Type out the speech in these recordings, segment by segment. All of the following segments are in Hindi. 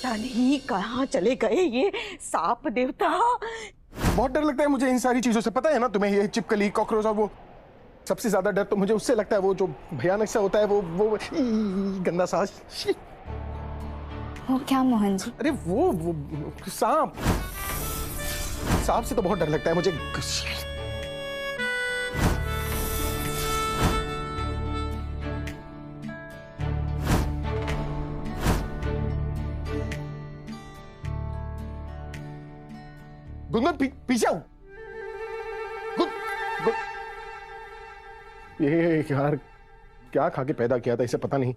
पता नहीं कहाँ चले गए ये सांप देवता। बहुत डर लगता है मुझे इन सारी चीजों से, पता है ना तुम्हें, ये चिपकली, कॉकरोच और वो सबसे ज्यादा डर तो मुझे उससे लगता है वो जो भयानक सा होता है, वो गंदा सा। वो क्या मोहन जी? अरे वो सांप से तो बहुत डर लगता है मुझे। गुनगुन पीछे आओ। ये यार क्या खा के पैदा किया था इसे, पता नहीं।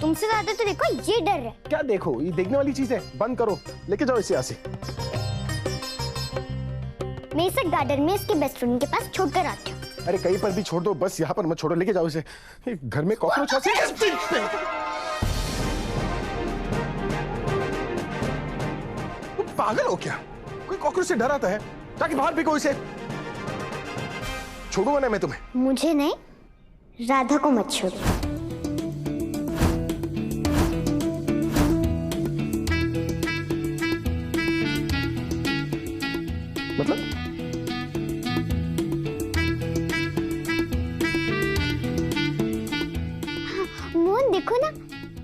तुमसे ज्यादा तो देखो ये डर है। क्या देखो, ये देखने वाली चीज है, बंद करो, लेके जाओ इसे यहाँ से। मैं इसे गार्डन में इसके बेस्ट फ्रेंड के पास छोड़कर आती हूँ। अरे कहीं पर भी छोड़ दो, बस यहाँ पर मत छोड़ो, लेके जाओ इसे। घर में कॉकरोच पागल हो क्या? कोई कॉकरोच से डर आता है? ताकि बाहर फेंको इसे। छोड़ूंगा ना मैं तुम्हें। मुझे नहीं, राधा को मत छोड़ो। मतलब? मोहन देखो ना,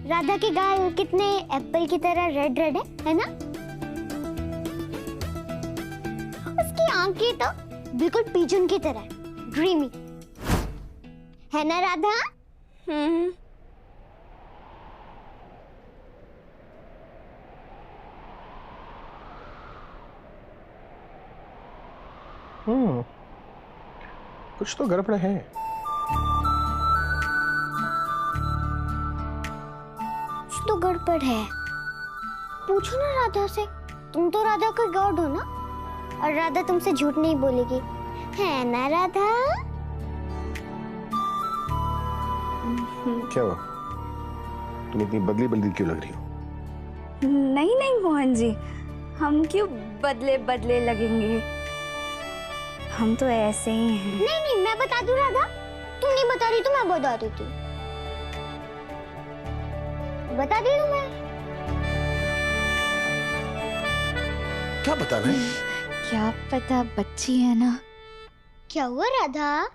राधा के गाल कितने एप्पल की तरह रेड रेड है ना? उसकी आंखें तो बिल्कुल पिजन की तरह ड्रीमी है ना राधा? कुछ तो गड़बड़ है। कुछ तो गड़बड़ है। पूछो ना राधा से, तुम तो राधा का गॉड हो ना, और राधा तुमसे झूठ नहीं बोलेगी, है ना राधा? क्या हुआ? तुम इतनी बदली बदली क्यों लग रही हो? नहीं नहीं मोहन जी, हम क्यों बदले बदले लगेंगे, हम तो ऐसे ही हैं। नहीं नहीं, मैं बता दूं राधा, तुम नहीं बता रही तो मैं बता देती हूँ। बता दी मैं। क्या बता रहे? क्या पता, बच्ची है ना। क्या हुआ राधा?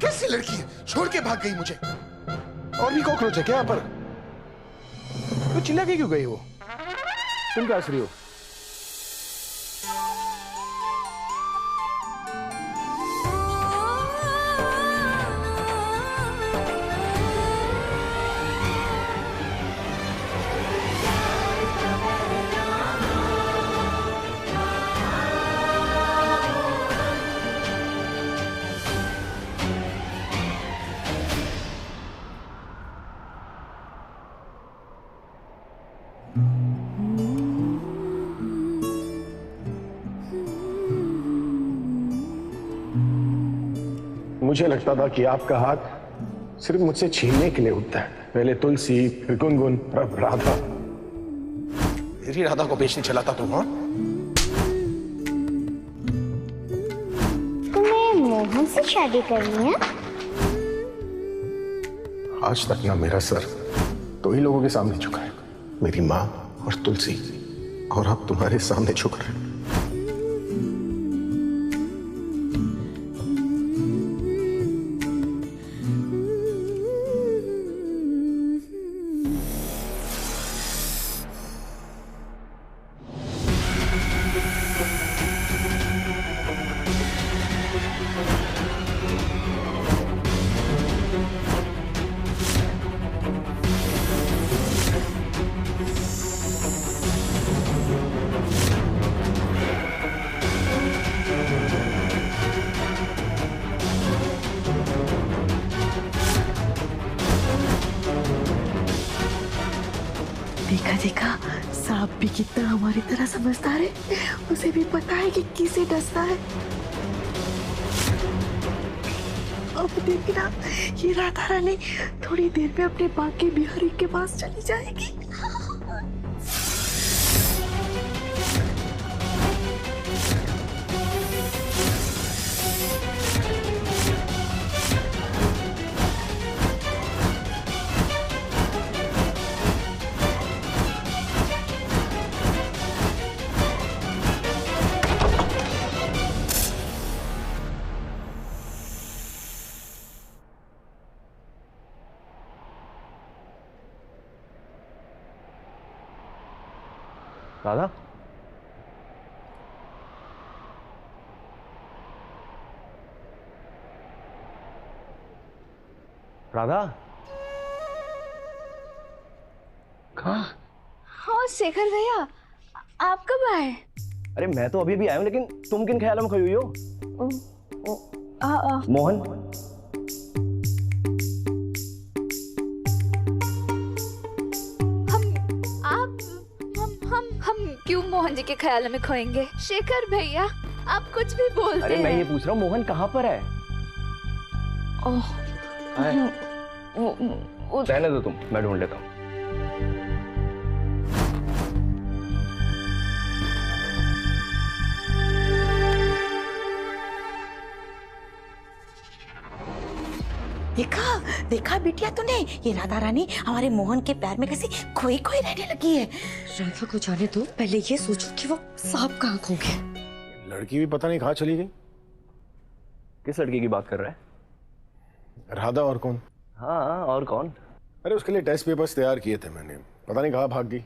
कैसी लड़की है, छोड़ के भाग गई मुझे। और भी कॉकरोच है क्या यहाँ पर? तो चिल्ला के क्यों गई वो? तुम क्या हंस रही हो? मुझे लगता था कि आपका हाथ सिर्फ मुझसे छीनने के लिए उठता है। पहले तुलसी, फिर गुनगुन, अब राधा। मेरी राधा को बेचने चला था तुम? हाँ, तुम्हें मोहन से शादी करनी है? आज तक ना मेरा सर दो ही लोगों के सामने झुका है, मेरी माँ और तुलसी, और अब तुम्हारे सामने झुक रहे। देखा देखा, सांप भी कितना हमारी तरह समझदार है, उसे भी पता है कि किसे डसना है। अब देखना, ये राधा रानी थोड़ी देर में अपने बांके बिहारी के पास चली जाएगी। राधा, राधा कहाँ? हाँ शेखर भैया, आप कब आए? अरे मैं तो अभी भी आया हूँ, लेकिन तुम किन ख्यालों में खोई हुई हो? मोहन, हम क्यों मोहन जी के ख्यालों में खोएंगे? शेखर भैया आप कुछ भी बोलते अरे मैं ये पूछ रहा हूँ मोहन कहाँ पर है? रहने दो तुम, मैं ढूंढ लेता हूँ। देखा देखा बिटिया तूने, ये राधा रानी हमारे मोहन के पैर में कैसी खोई खोई रहने लगी है। राधा को जाने दो, पहले ये सोचो कि वो सांप कहाँ खो गया। लड़की भी पता नहीं कहाँ चली गई। किस लड़की की बात कर रहा है? राधा और कौन? हाँ और कौन? अरे उसके लिए टेस्ट पेपर्स तैयार किए थे मैंने, पता नहीं कहाँ भाग गई।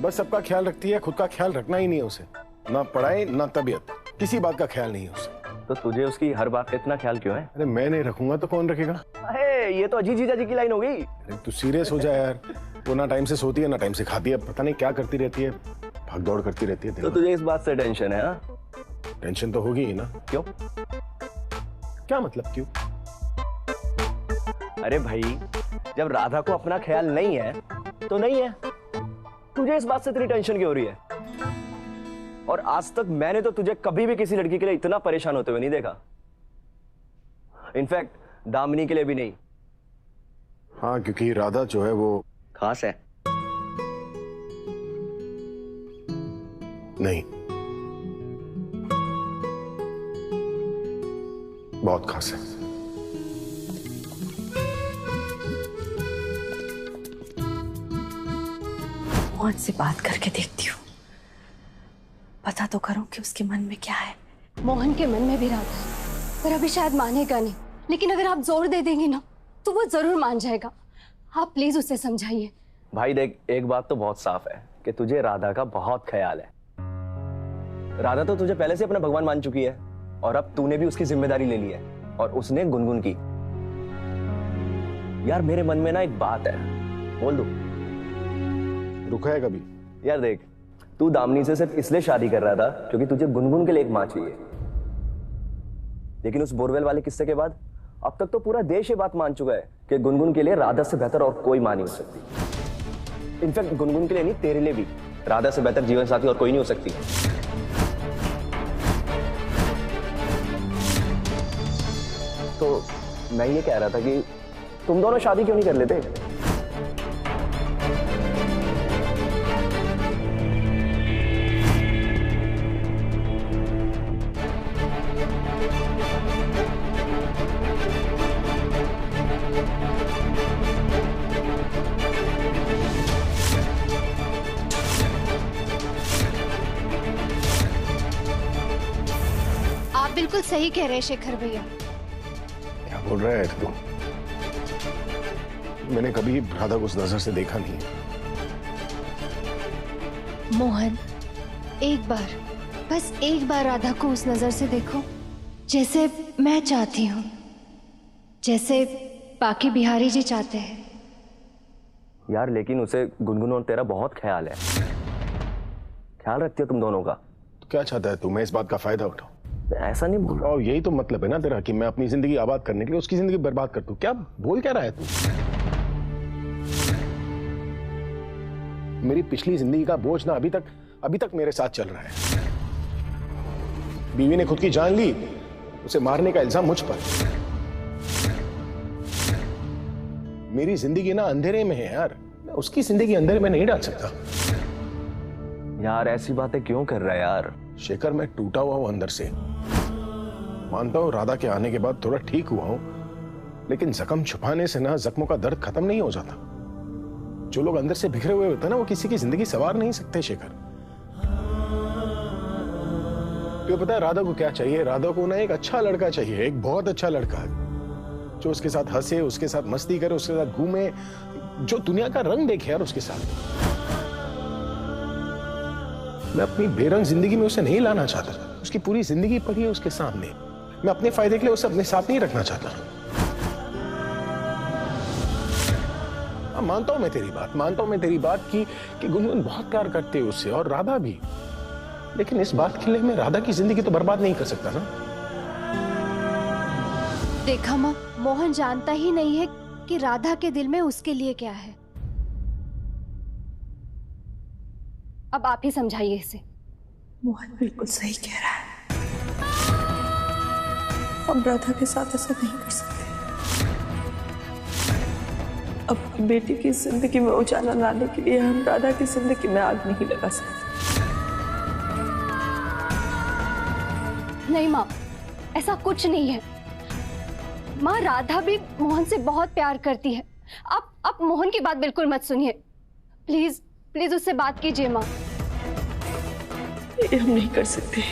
बस सबका ख्याल रखती है, खुद का ख्याल रखना ही नहीं है उसे। ना पढ़ाई ना तबीयत, किसी बात का ख्याल नहीं है उसे। तो तुझे उसकी हर बात का इतना ख्याल क्यों है? अरे मैं नहीं रखूंगा तो कौन रखेगा? अरे ये तो अजीत जीजा जी की लाइन हो गई। अरे तू सीरियस हो जा यार। वो ना टाइम से सोती है ना टाइम से खाती है, पता नहीं क्या करती रहती है, भाग दौड़ करती रहती है। तो तुझे इस बात से टेंशन है? हाँ टेंशन तो होगी ही ना। क्यों? क्या मतलब क्यों? अरे भाई जब राधा को अपना ख्याल नहीं है तो नहीं है, तुझे इस बात से इतनी टेंशन क्यों हो रही है? और आज तक मैंने तो तुझे कभी भी किसी लड़की के लिए इतना परेशान होते हुए नहीं देखा, इनफैक्ट दामिनी के लिए भी नहीं। हाँ क्योंकि राधा जो है वो खास है। नहीं, बहुत खास है। मोहन से बात करके देखती हूँ, पता तो करूं कि उसके मन में क्या है। मोहन के मन में भी राधा है, पर अभी शायद मानेगा नहीं, लेकिन अगर आप जोर दे देंगे ना तो वो जरूर मान जाएगा। आप प्लीज उसे समझाइए। भाई देख, एक बात तो बहुत साफ है कि तुझे राधा का बहुत ख्याल है। राधा तो तुझे पहले से अपना भगवान मान चुकी है और अब तूने भी उसकी जिम्मेदारी ले ली है और उसने गुनगुन की। यार मेरे मन में ना एक बात है, बोल दूं? रुका है कभी? यार देख, तू दामिनी से सिर्फ इसलिए शादी कर रहा था क्योंकि तुझे गुनगुन के लिए एक मां चाहिए, लेकिन उस बोरवेल वाले किस्से के बाद अब तक तो पूरा देश ये बात मान चुका है कि गुनगुन के लिए राधा से बेहतर और कोई मां नहीं हो सकती। इनफैक्ट गुनगुन के लिए नहीं, तेरे लिए भी राधा से बेहतर जीवन साथी और कोई नहीं हो सकती। तो मैं ये कह रहा था कि तुम दोनों शादी क्यों नहीं कर लेते? आप बिल्कुल सही कह रहे हैं शेखर भैया। क्या बोल रहा है तू? मैंने कभी राधा को उस नजर से देखा नहीं है। मोहन, एक बार, बस एक बार राधा को उस नजर से देखो जैसे मैं चाहती हूँ, जैसे बाकी बिहारी जी चाहते हैं। यार लेकिन उसे गुनगुन और तेरा बहुत ख्याल है, ख्याल रखती हो तुम दोनों का। तो क्या चाहता है तू? मैं इस बात का फायदा उठाऊं? ऐसा नहीं बोल रहा। और यही तो मतलब है ना तेरा कि मैं अपनी जिंदगी आबाद करने के लिए उसकी जिंदगी बर्बाद कर दूं। क्या बोल क्या रहा है तू? मेरी पिछली जिंदगी का बोझ ना अभी तक मेरे साथ चल रहा है। बीवी ने खुद की जान ली, उसे मारने का इल्जाम मुझ पर। मेरी जिंदगी ना अंधेरे में है यार, मैं उसकी जिंदगी अंधेरे में नहीं डाल सकता। यार ऐसी बातें क्यों कर रहा है यार? शेखर, मैं टूटा हुआ हूं अंदर से। मानता हूं राधा के आने के बाद थोड़ा ठीक हुआ हूं, लेकिन जख्म छुपाने से ना जख्मों का दर्द खत्म नहीं हो जाता। जो लोग अंदर से बिखरे हुए होते हैं ना, वो किसी की जिंदगी संवार नहीं सकते। शेखर, तो पता है राधा को क्या चाहिए? राधा को ना एक अच्छा लड़का चाहिए, एक बहुत अच्छा लड़का जो उसके साथ हंसे, उसके साथ मस्ती करे, उसके साथ घूमे, जो दुनिया का रंग देखे यार उसके साथ। मैं अपनी बेरंग जिंदगी में उसे नहीं लाना चाहता। उसकी पूरी जिंदगी पड़ी है उसके सामने। मैं अपने फायदे के लिए उसे अपने साथ नहीं रखना चाहता। मानता हूं मैं तेरी बात, मानता हूं मैं तेरी बात कि गुनगुन बहुत प्यार करती है उससे और राधा भी, लेकिन इस बात के लिए मैं राधा की जिंदगी तो बर्बाद नहीं कर सकता ना। देखा माँ, मोहन जानता ही नहीं है कि राधा के दिल में उसके लिए क्या है। अब आप ही समझाइए इसे। मोहन बिल्कुल सही कह रहा है। हम राधा के साथ ऐसा नहीं कर सकते। अपनी बेटी की जिंदगी में उजाला लाने के लिए हम राधा की जिंदगी में आग नहीं लगा सकते। नहीं माँ, ऐसा कुछ नहीं है। माँ, राधा भी मोहन से बहुत प्यार करती है। आप मोहन की बात बिल्कुल मत सुनिए। प्लीज प्लीज उससे बात कीजिए माँ। ये हम नहीं कर सकते।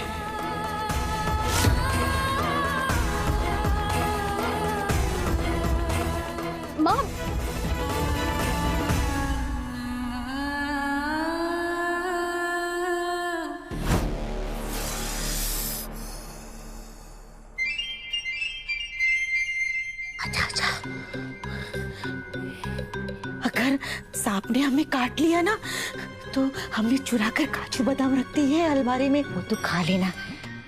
माँ, अगर सांप ने हमें काट लिया ना, तो हमने चुरा कर काजू बादाम रख दी है अलमारी में, वो तो खा लेना।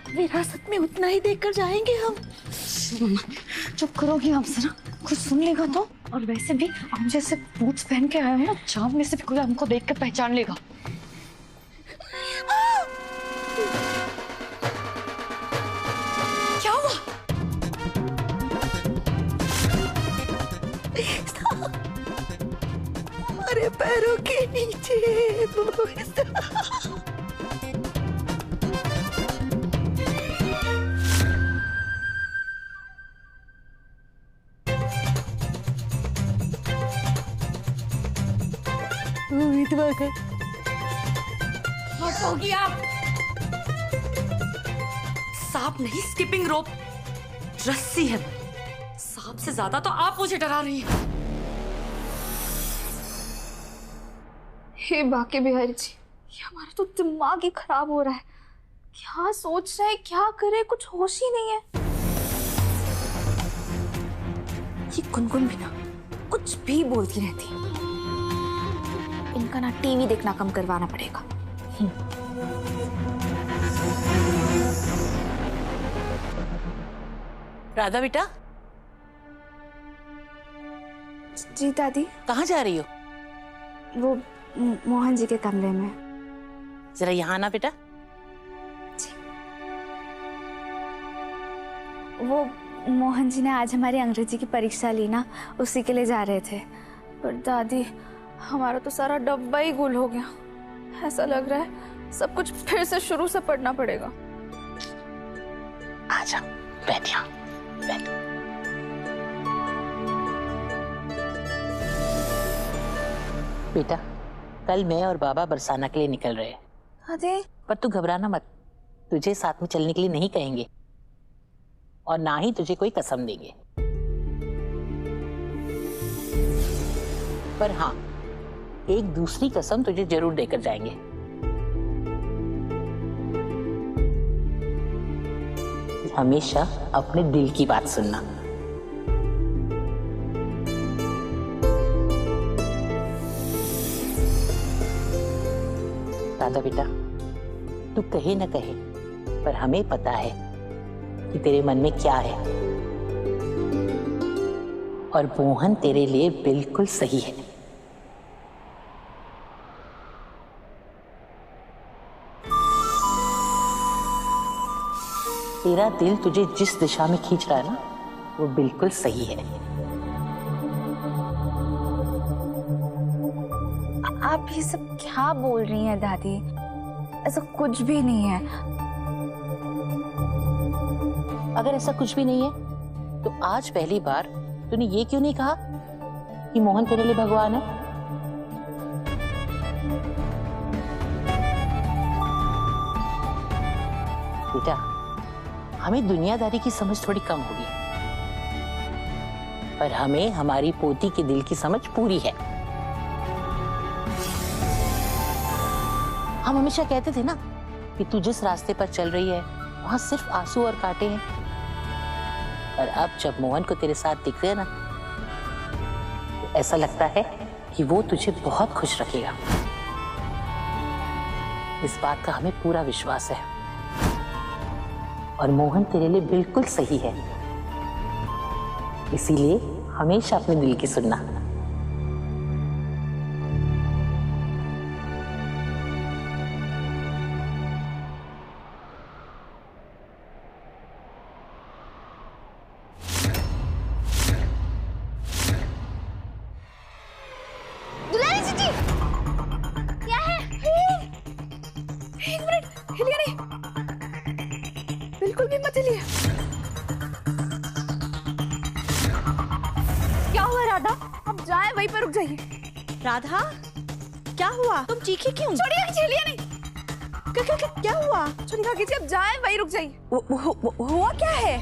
विरासत में उतना ही देकर जाएंगे हम। चुप करोगी हमसे ना, कुछ सुन लेगा तो। और वैसे भी हम जैसे बूट्स पहन के आए हैं ना, चांद में से भी कोई हमको देख कर पहचान लेगा। क्या हुआ? हमारे पैरों के नीचे होगी आप। सांप नहीं, स्किपिंग रोप, रस्सी है। सांप से ज्यादा तो आप मुझे डरा रही हैं। हे बाके बिहारी जी, ये हमारा तो दिमाग ही खराब हो रहा है। क्या सोच रहे हैं, क्या करे, कुछ होश ही नहीं है। ये गुनगुन भी ना कुछ भी बोलती रहती है। इनका ना टीवी देखना कम करवाना पड़ेगा। राधा बेटा, जी दादी। कहाँ जा रही हो? वो मोहन जी के कमरे में। जरा यहाँ आना बेटा। वो मोहन जी ने आज हमारी अंग्रेजी की परीक्षा ली ना, उसी के लिए जा रहे थे। पर दादी, हमारा तो सारा डब्बा ही गुल हो गया। ऐसा लग रहा है सब कुछ फिर से शुरू से पढ़ना पड़ेगा। आजा, बैठ यहाँ, बैठ। बेटा, कल मैं और बाबा बरसाना के लिए निकल रहे हैं। दादी, पर तू घबराना मत, तुझे साथ में चलने के लिए नहीं कहेंगे और ना ही तुझे कोई कसम देंगे। पर हाँ, एक दूसरी कसम तुझे जरूर देकर जाएंगे। हमेशा अपने दिल की बात सुनना। राधा बेटा, तू कहे न कहे, पर हमें पता है कि तेरे मन में क्या है, और मोहन तेरे लिए बिल्कुल सही है। तेरा दिल तुझे जिस दिशा में खींच रहा है ना, वो बिल्कुल सही है। आप ये सब क्या बोल रही हैं दादी? ऐसा कुछ भी नहीं है। अगर ऐसा कुछ भी नहीं है, तो आज पहली बार तूने ये क्यों नहीं कहा कि मोहन तेरे लिए भगवान है? बेटा, हमें दुनियादारी की समझ थोड़ी कम होगी, पर हमें हमारी पोती के दिल की समझ पूरी है। हम हमेशा कहते थे ना कि तू जिस रास्ते पर चल रही है वहां सिर्फ आंसू और कांटे हैं। और अब जब मोहन को तेरे साथ दिखते हैं ना, तो ऐसा लगता है कि वो तुझे बहुत खुश रखेगा। इस बात का हमें पूरा विश्वास है। और मोहन तेरे लिए बिल्कुल सही है, इसीलिए हमेशा अपने दिल की सुनना। दुलारी जीजी, क्या है? एक मिनट, हिलिए नहीं, बिल्कुल भी मत हिलिए। क्या हुआ राधा? अब जाए वहीं पर रुक जाइए। राधा, क्या हुआ? तुम चीखी क्यों? छोड़िए, हिलिए नहीं। क्या हुआ? छोड़िए खींचिए, अब जाए वहीं रुक जाइए। हुआ क्या है?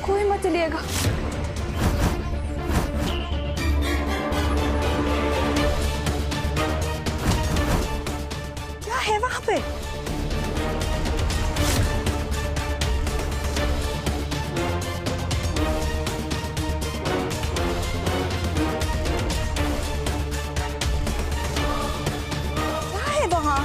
कोई मत हिलिएगा। क्या है वहां पे? क्या है वहां?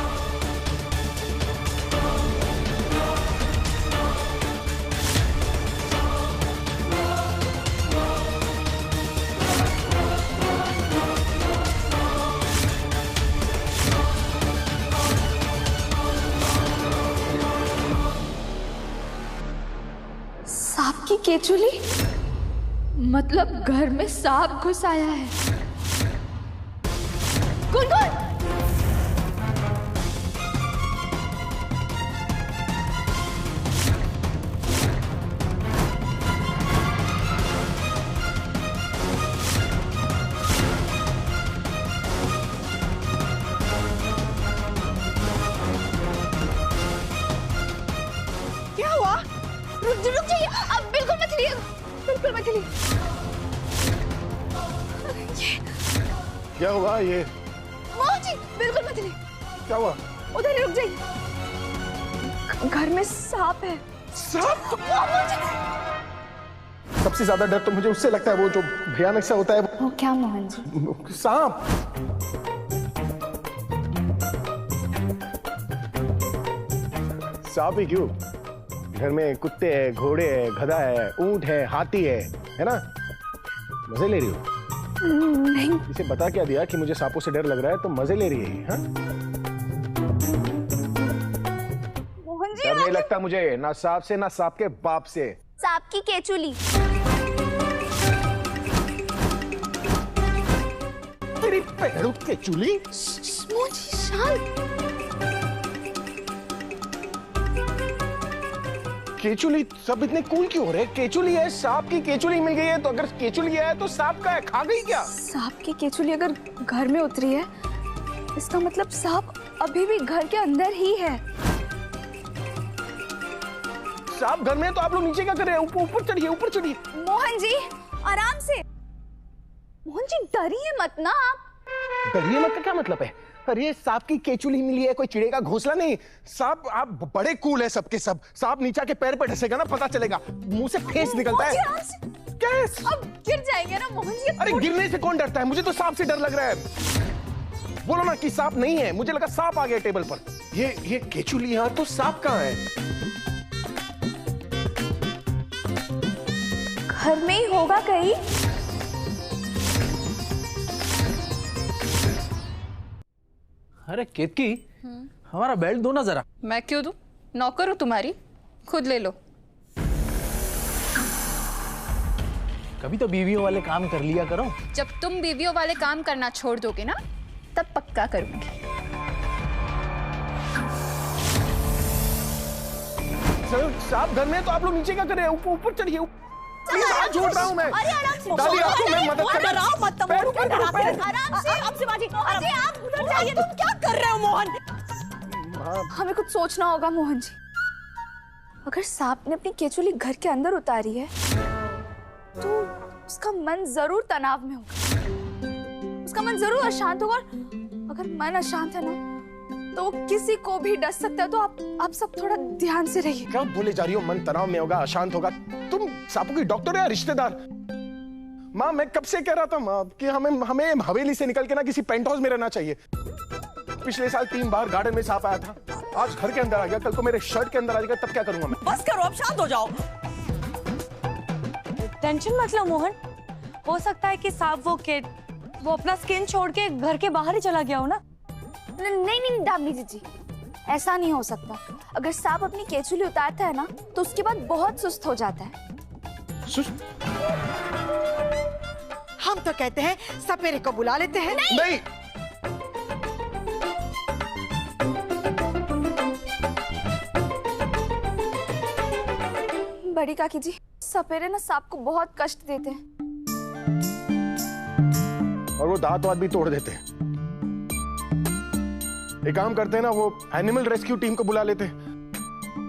सांप की केचुली? मतलब घर में सांप घुस आया है। गुनगुन! क्या हुआ? रुक जाइए, अब बिल्कुल मत हिलिए, बिल्कुल मत हिलिए। क्या हुआ ये? मोहन जी, बिल्कुल मत हिलिए, क्या हुआ? उधर ही रुक जाइए। घर में सांप है। सांप? मोहन जी! सबसे ज्यादा डर तो मुझे उससे लगता है, वो जो भयानक सा होता है, वो क्या मोहन जी? सांप। सांप ही क्यों? घर में कुत्ते हैं, घोड़े हैं, गधा है, ऊंट है, हाथी है ना? मजे ले रही हो? नहीं। इसे बता क्या दिया कि मुझे सांपों से डर लग रहा है, तो मजे ले रही है, हाँ? मोहन जी, डर नहीं लगता मुझे, ना सांप से, ना सांप के बाप से। सांप की केचुली। तेरी पेड़ों के चूली? मोहन जी, शांत। केचुली? सब इतने कूल क्यों हो रहे? केचुली है, सांप की केचुली मिल गई है, तो अगर केचुली है तो सांप का है, खा गई क्या? सांप की केचुली अगर घर में उतरी है, इसका मतलब सांप अभी भी घर के अंदर ही है। सांप घर में है तो आप लोग नीचे क्या कर रहे हैं? ऊपर चढ़िए, ऊपर चढ़िए। मोहन जी, आराम से। मोहन जी, डरिए मत ना आप। डरिए मत का क्या मतलब है? अरे सांप की केचुली मिली है, कोई चिड़े का घोंसला नहीं। सांप, आप बड़े कूल है सबके सब। सांप नीचा के पैर पे ढसेगा ना, पता चलेगा, मुंह से फेस निकलता है। कैस? अब गिर जाएंगे ना मोहन जी। अरे गिरने से कौन डरता है? मुझे तो सांप से डर लग रहा है। बोलो ना कि सांप नहीं है, मुझे लगा सांप आ गया टेबल पर। ये केचुली है तो सांप कहाँ है? घर में ही होगा कहीं। अरे केतकी, हमारा बेल्ट दो ना जरा। मैं क्यों दूं? नौकर हूं तुम्हारी, खुद ले लो। कभी तो बीवियों वाले काम कर लिया करो। जब तुम बीवियों वाले काम करना छोड़ दोगे ना, तब पक्का करूंगी। सांप घर में है तो आप लोग नीचे क्या कर रहे हैं? ऊपर चढ़िए। प्लीज हाथ जोड़ रहा हूँ मैं। दादी आपको मैं मदद कर रहा हूँ। पैर ऊपर करो, पैर। आराम से बाजी। अरे आप उधर जाइए, तुम क्या कर रहे हो मोहन? हमें कुछ सोचना होगा मोहन जी। अगर सांप ने अपनी केचुली घर के अंदर उतारी है तो उसका मन जरूर तनाव में होगा, उसका मन जरूर अशांत होगा। और अगर मन अशांत है ना तो किसी को भी डस सकता है। तो आप सब थोड़ा ध्यान से रहिए। क्या बोले जा रही हो? मन तनाव में होगा, अशांत होगा? तुम सांपों की डॉक्टर या रिश्तेदार? माँ मैं कब से कह रहा था माँ कि हमें हवेली से निकल के ना किसी पेंट हाउस में रहना चाहिए। पिछले साल 3 बार गार्डन में सांप आया था, आज घर के अंदर आ गया, कल को मेरे शर्ट के अंदर आ जाएगा, तब क्या करूंगा मैं? बस करो, अब शांत हो जाओ। टेंशन मत लो मोहन, हो सकता है कि सांप वो अपना स्किन छोड़ के घर के बाहर ही चला गया हो ना। नहीं दामिनी जी, ऐसा नहीं हो सकता। अगर सांप अपनी केचुली उतारता है ना तो उसके बाद बहुत सुस्त हो जाता है। सुस्त? हम तो कहते हैं सपेरे को बुला लेते हैं। नहीं। बड़ी काकी जी, सपेरे ना सांप को बहुत कष्ट देते हैं और वो दांत भी तोड़ देते हैं। एक काम करते हैं ना, वो एनिमल रेस्क्यू टीम को बुला लेते हैं।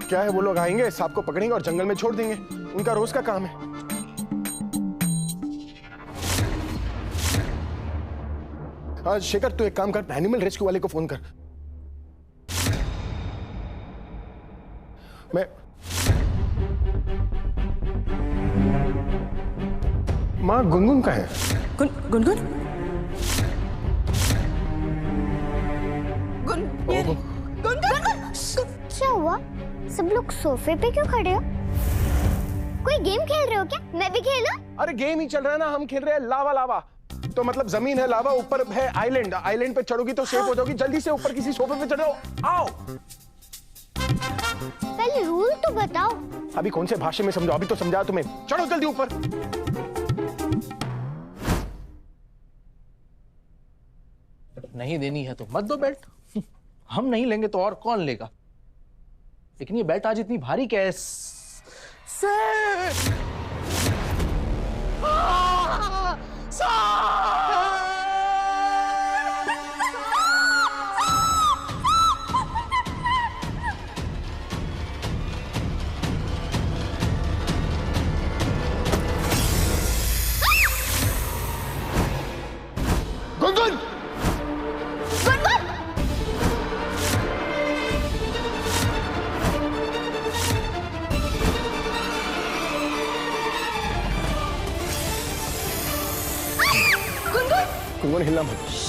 क्या है, वो लोग आएंगे, सांप को पकड़ेंगे और जंगल में छोड़ देंगे। उनका रोज का काम है। आज शेखर तू एक काम कर, एनिमल रेस्क्यू वाले को फोन कर। मैं माँ गुनगुन का है? गुनगुन क्या हुआ? सब लोग सोफे पे क्यों खड़े हो? कोई गेम खेल रहे हो क्या? मैं भी खेलूं? अरे गेम ही चल रहा है ना, हम खेल रहे हैं लावा लावा। तो मतलब जमीन है, लावा, ऊपर है आइलैंड। आइलैंड पे चढ़ोगी तो सेफ हो जाओगी। जल्दी से ऊपर किसी सोफे पे चढ़ो, आओ। पहले रूल तो बताओ। अभी कौन से भाषा में समझो? अभी तो समझाया तुम्हें। चढ़ो जल्दी ऊपर। नहीं देनी है तो मत दो बेल्ट। हम नहीं लेंगे तो और कौन लेगा? लेकिन ये बेल्ट आज इतनी भारी कैसे? गुनगुन! गुनगुन हिलना मत।